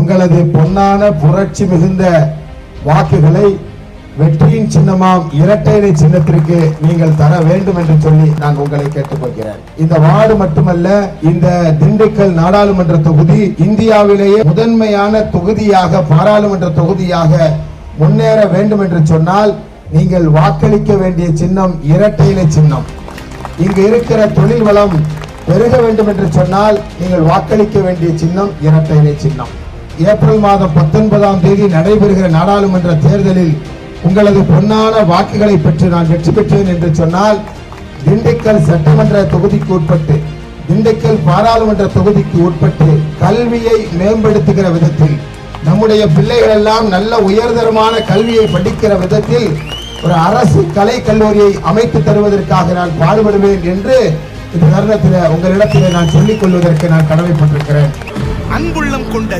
உங்களது பொன்னான புரட்சி மிகுந்த வாக்குகளை வெற்றியின் சின்னமாம் இரட்டை இலை சின்னத்திற்கு நீங்கள் தர வேண்டும் என்று சொல்லி நான் உங்களை கேட்டுக்கொள்கிறேன். இந்த வார்டு மட்டுமல்ல, இந்த திண்டுக்கல் நாடாளுமன்ற தொகுதி இந்தியாவிலேயே முதன்மையான தொகுதியாக, பாராளுமன்ற தொகுதியாக முன்னேற வேண்டும் என்று சொன்னால் நீங்கள் வாக்களிக்க வேண்டிய சின்னம் இரட்டை இலை சின்னம். இங்கு இருக்கிற தொழில் வளம் பெருக வேண்டும் என்று சொன்னால் நீங்கள் வாக்களிக்க வேண்டிய சின்னம் இரட்டை இலை சின்னம். ஏப்ரல் மாதம் 19ஆம் தேதி நடைபெறுகிற நாடாளுமன்ற தேர்தலில் உங்களது பொன்னான வாக்குகளை பெற்று நான் வெற்றி பெற்றேன் என்று சொன்னால் திண்டுக்கல் சட்டமன்ற தொகுதிக்கு உட்பட்டு, திண்டுக்கல் பாராளுமன்ற தொகுதிக்கு உட்பட்டு கல்வியை மேம்படுத்துகிற விதத்தில், நம்முடைய பிள்ளைகள் எல்லாம் நல்ல உயர்தரமான கல்வியை படிக்கிற விதத்தில் ஒரு அரசு கலை கல்லூரியை அமைத்து தருவதற்காக நான் பாடுபடுவேன் என்று இந்த தருணத்தில் உங்களிடத்தில் நான் சொல்லிக் கொள்வதற்கு நான் கடமைப்பட்டிருக்கிறேன். அன்புள்ளம் கொண்ட